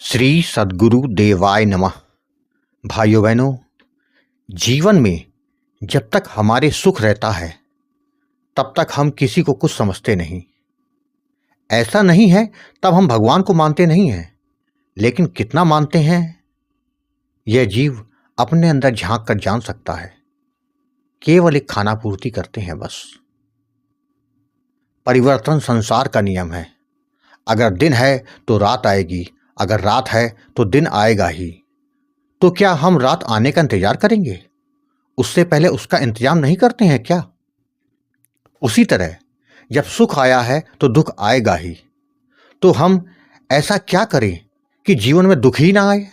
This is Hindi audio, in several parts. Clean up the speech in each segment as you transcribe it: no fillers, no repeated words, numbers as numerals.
श्री सद्गुरु देवाय नमः। भाइयों बहनों, जीवन में जब तक हमारे सुख रहता है तब तक हम किसी को कुछ समझते नहीं। ऐसा नहीं है तब हम भगवान को मानते नहीं हैं, लेकिन कितना मानते हैं यह जीव अपने अंदर झांक कर जान सकता है। केवल एक खाना पूर्ति करते हैं बस। परिवर्तन संसार का नियम है। अगर दिन है तो रात आएगी, अगर रात है तो दिन आएगा ही। तो क्या हम रात आने का इंतजार करेंगे? उससे पहले उसका इंतजाम नहीं करते हैं क्या? उसी तरह जब सुख आया है तो दुख आएगा ही। तो हम ऐसा क्या करें कि जीवन में दुख ही ना आए?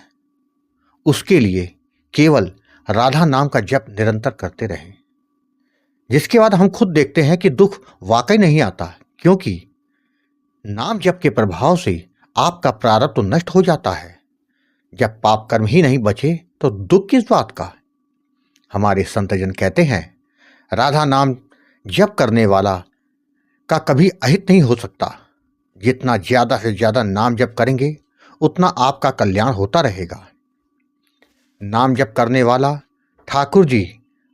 उसके लिए केवल राधा नाम का जप निरंतर करते रहें, जिसके बाद हम खुद देखते हैं कि दुख वाकई नहीं आता, क्योंकि नाम जप के प्रभाव से आपका प्रारब्ध तो नष्ट हो जाता है। जब पाप कर्म ही नहीं बचे तो दुख किस बात का? हमारे संतजन कहते हैं, राधा नाम जप करने वाला का कभी अहित नहीं हो सकता। जितना ज्यादा से ज्यादा नाम जप करेंगे उतना आपका कल्याण होता रहेगा। नाम जप करने वाला ठाकुर जी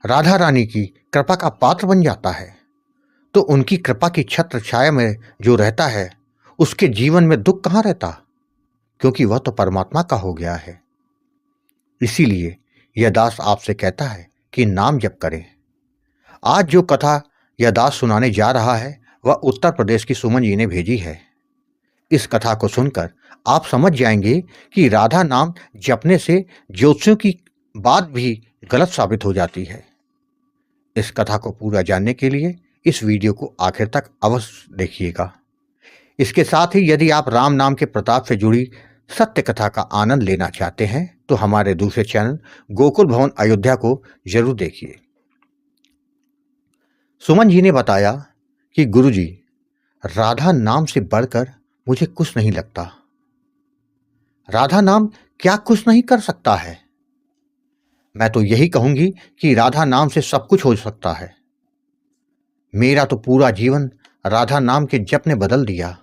राधा रानी की कृपा का पात्र बन जाता है, तो उनकी कृपा की छत्र छाया में जो रहता है उसके जीवन में दुख कहाँ रहता, क्योंकि वह तो परमात्मा का हो गया है। इसीलिए यह दास आपसे कहता है कि नाम जप करें। आज जो कथा यह दास सुनाने जा रहा है वह उत्तर प्रदेश की सुमन जी ने भेजी है। इस कथा को सुनकर आप समझ जाएंगे कि राधा नाम जपने से ज्योतिषियों की बात भी गलत साबित हो जाती है। इस कथा को पूरा जानने के लिए इस वीडियो को आखिर तक अवश्य देखिएगा। इसके साथ ही यदि आप राम नाम के प्रताप से जुड़ी सत्य कथा का आनंद लेना चाहते हैं तो हमारे दूसरे चैनल गोकुल भवन अयोध्या को जरूर देखिए। सुमन जी ने बताया कि गुरुजी, राधा नाम से बढ़कर मुझे कुछ नहीं लगता। राधा नाम क्या कुछ नहीं कर सकता है? मैं तो यही कहूंगी कि राधा नाम से सब कुछ हो सकता है। मेरा तो पूरा जीवन राधा नाम के जप ने बदल दिया।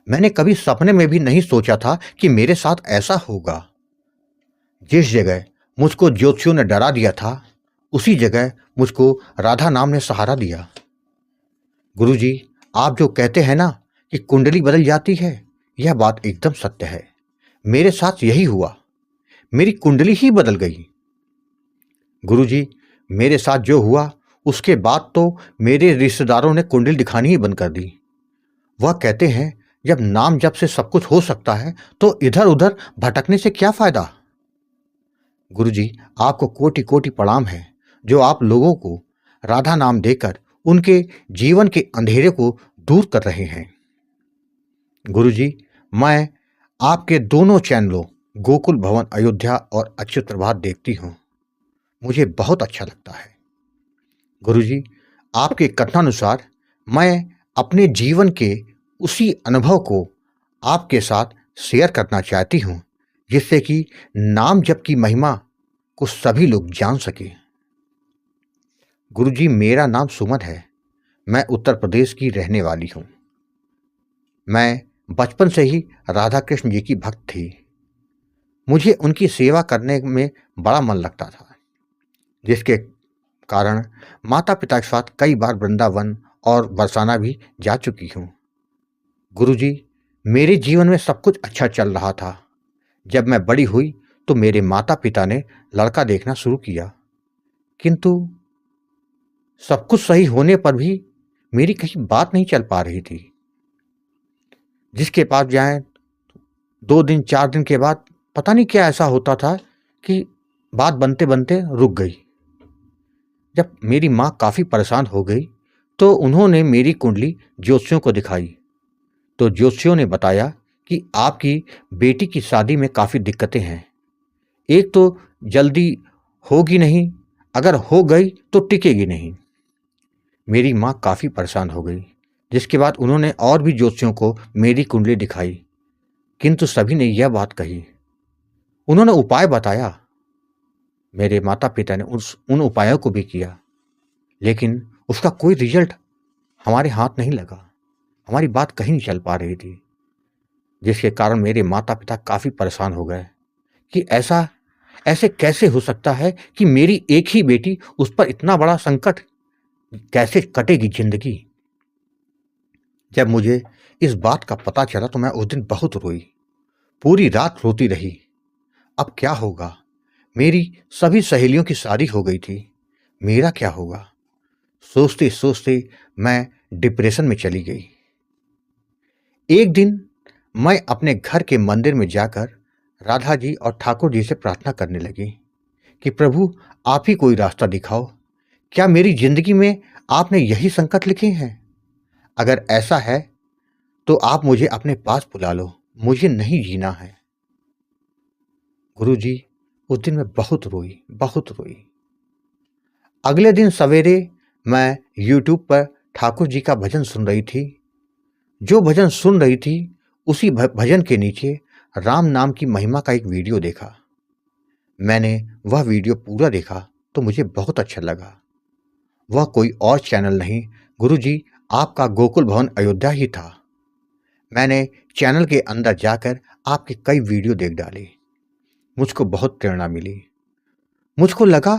मैंने कभी सपने में भी नहीं सोचा था कि मेरे साथ ऐसा होगा। जिस जगह मुझको ज्योतिषियों ने डरा दिया था, उसी जगह मुझको राधा नाम ने सहारा दिया। गुरुजी, आप जो कहते हैं ना कि कुंडली बदल जाती है, यह बात एकदम सत्य है। मेरे साथ यही हुआ, मेरी कुंडली ही बदल गई। गुरुजी, मेरे साथ जो हुआ उसके बाद तो मेरे रिश्तेदारों ने कुंडली दिखानी ही बंद कर दी। वह कहते हैं, जब नाम जप से सब कुछ हो सकता है तो इधर उधर भटकने से क्या फायदा? गुरुजी, आपको कोटि कोटि प्रणाम है जो आप लोगों को राधा नाम देकर उनके जीवन के अंधेरे को दूर कर रहे हैं। गुरुजी, मैं आपके दोनों चैनलों गोकुल भवन अयोध्या और अच्युत प्रभात देखती हूँ। मुझे बहुत अच्छा लगता है। गुरुजी, आपके कथनानुसार मैं अपने जीवन के उसी अनुभव को आपके साथ शेयर करना चाहती हूँ, जिससे कि नाम जप की महिमा को सभी लोग जान सके। गुरुजी, मेरा नाम सुमन है। मैं उत्तर प्रदेश की रहने वाली हूँ। मैं बचपन से ही राधा कृष्ण जी की भक्त थी। मुझे उनकी सेवा करने में बड़ा मन लगता था, जिसके कारण माता पिता के साथ कई बार वृंदावन और बरसाना भी जा चुकी हूँ। गुरुजी, मेरे जीवन में सब कुछ अच्छा चल रहा था। जब मैं बड़ी हुई तो मेरे माता पिता ने लड़का देखना शुरू किया, किंतु सब कुछ सही होने पर भी मेरी कहीं बात नहीं चल पा रही थी। जिसके पास जाएं 2 दिन 4 दिन के बाद पता नहीं क्या ऐसा होता था कि बात बनते बनते रुक गई। जब मेरी माँ काफ़ी परेशान हो गई तो उन्होंने मेरी कुंडली ज्योतिषियों को दिखाई, तो ज्योतिषियों ने बताया कि आपकी बेटी की शादी में काफ़ी दिक्कतें हैं। एक तो जल्दी होगी नहीं, अगर हो गई तो टिकेगी नहीं। मेरी माँ काफ़ी परेशान हो गई, जिसके बाद उन्होंने और भी ज्योतिषियों को मेरी कुंडली दिखाई, किंतु सभी ने यह बात कही। उन्होंने उपाय बताया, मेरे माता पिता ने उन उपायों को भी किया, लेकिन उसका कोई रिजल्ट हमारे हाथ नहीं लगा। हमारी बात कहीं नहीं चल पा रही थी। जिसके कारण मेरे माता पिता काफ़ी परेशान हो गए कि ऐसे कैसे हो सकता है कि मेरी एक ही बेटी, उस पर इतना बड़ा संकट, कैसे कटेगी ज़िंदगी। जब मुझे इस बात का पता चला तो मैं उस दिन बहुत रोई, पूरी रात रोती रही। अब क्या होगा? मेरी सभी सहेलियों की शादी हो गई थी, मेरा क्या होगा? सोचते सोचते मैं डिप्रेशन में चली गई। एक दिन मैं अपने घर के मंदिर में जाकर राधा जी और ठाकुर जी से प्रार्थना करने लगी कि प्रभु, आप ही कोई रास्ता दिखाओ। क्या मेरी जिंदगी में आपने यही संकट लिखे हैं? अगर ऐसा है तो आप मुझे अपने पास बुला लो, मुझे नहीं जीना है। गुरुजी, उस दिन मैं बहुत रोई, बहुत रोई। अगले दिन सवेरे मैं यूट्यूब पर ठाकुर जी का भजन सुन रही थी। जो भजन सुन रही थी उसी भजन के नीचे राम नाम की महिमा का एक वीडियो देखा। मैंने वह वीडियो पूरा देखा तो मुझे बहुत अच्छा लगा। वह कोई और चैनल नहीं, गुरुजी आपका गोकुल भवन अयोध्या ही था। मैंने चैनल के अंदर जाकर आपके कई वीडियो देख डाले। मुझको बहुत प्रेरणा मिली। मुझको लगा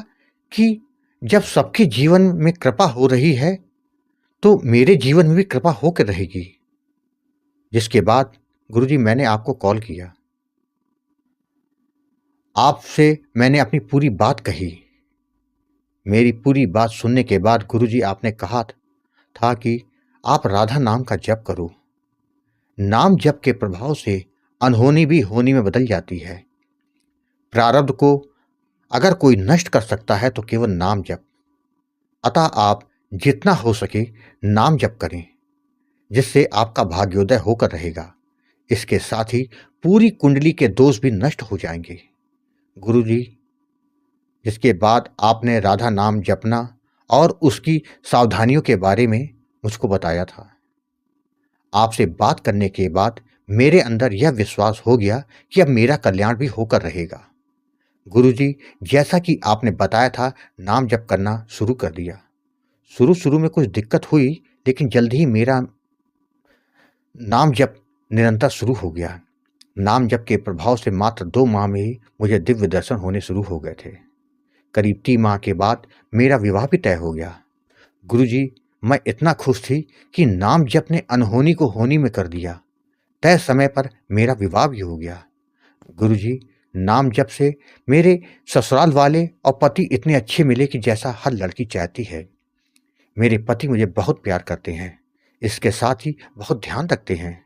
कि जब सबके जीवन में कृपा हो रही है तो मेरे जीवन में भी कृपा होकर रहेगी। जिसके बाद गुरुजी मैंने आपको कॉल किया। आपसे मैंने अपनी पूरी बात कही। मेरी पूरी बात सुनने के बाद गुरुजी आपने कहा था कि आप राधा नाम का जप करो। नाम जप के प्रभाव से अनहोनी भी होनी में बदल जाती है। प्रारब्ध को अगर कोई नष्ट कर सकता है तो केवल नाम जप। अतः आप जितना हो सके नाम जप करें, जिससे आपका भाग्योदय होकर रहेगा। इसके साथ ही पूरी कुंडली के दोष भी नष्ट हो जाएंगे। गुरुजी, जिसके बाद आपने राधा नाम जपना और उसकी सावधानियों के बारे में मुझको बताया था। आपसे बात करने के बाद मेरे अंदर यह विश्वास हो गया कि अब मेरा कल्याण भी होकर रहेगा। गुरुजी, जैसा कि आपने बताया था, नाम जप करना शुरू कर दिया। शुरू में कुछ दिक्कत हुई, लेकिन जल्द ही मेरा नाम जप निरंतर शुरू हो गया। नाम जप के प्रभाव से मात्र 2 माह में ही मुझे दिव्य दर्शन होने शुरू हो गए थे। करीब 3 माह के बाद मेरा विवाह भी तय हो गया। गुरुजी, मैं इतना खुश थी कि नाम जप ने अनहोनी को होनी में कर दिया। तय समय पर मेरा विवाह भी हो गया। गुरुजी, नाम जप से मेरे ससुराल वाले और पति इतने अच्छे मिले कि जैसा हर लड़की चाहती है। मेरे पति मुझे बहुत प्यार करते हैं, इसके साथ ही बहुत ध्यान रखते हैं।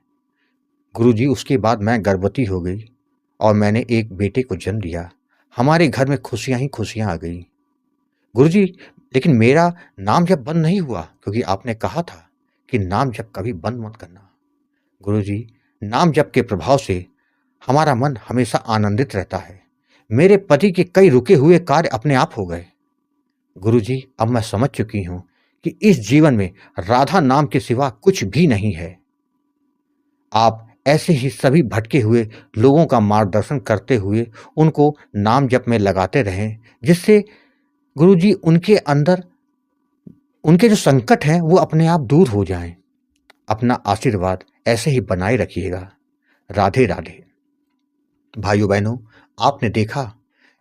गुरुजी, उसके बाद मैं गर्भवती हो गई और मैंने एक बेटे को जन्म दिया। हमारे घर में खुशियां ही खुशियां आ गई। गुरुजी, लेकिन मेरा नाम जप बंद नहीं हुआ, क्योंकि आपने कहा था कि नाम जप कभी बंद मत करना। गुरुजी, नाम जप के प्रभाव से हमारा मन हमेशा आनंदित रहता है। मेरे पति के कई रुके हुए कार्य अपने आप हो गए। गुरुजी, अब मैं समझ चुकी हूं कि इस जीवन में राधा नाम के सिवा कुछ भी नहीं है। आप ऐसे ही सभी भटके हुए लोगों का मार्गदर्शन करते हुए उनको नाम जप में लगाते रहें, जिससे गुरुजी उनके अंदर उनके जो संकट हैं वो अपने आप दूर हो जाएं। अपना आशीर्वाद ऐसे ही बनाए रखिएगा। राधे राधे। भाइयों बहनों, आपने देखा,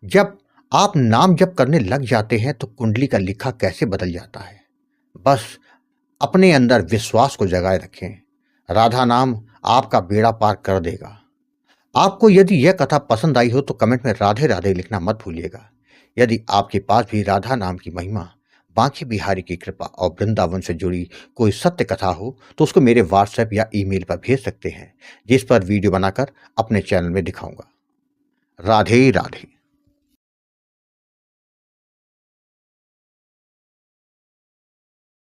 जब आप नाम जप करने लग जाते हैं तो कुंडली का लिखा कैसे बदल जाता है। बस अपने अंदर विश्वास को जगाए रखें। राधा नाम आपका बेड़ा पार कर देगा। आपको यदि यह कथा पसंद आई हो तो कमेंट में राधे राधे लिखना मत भूलिएगा। यदि आपके पास भी राधा नाम की महिमा, बांके बिहारी की कृपा और वृंदावन से जुड़ी कोई सत्य कथा हो तो उसको मेरे व्हाट्सएप या ईमेल पर भेज सकते हैं, जिस पर वीडियो बनाकर अपने चैनल में दिखाऊंगा। राधे राधे।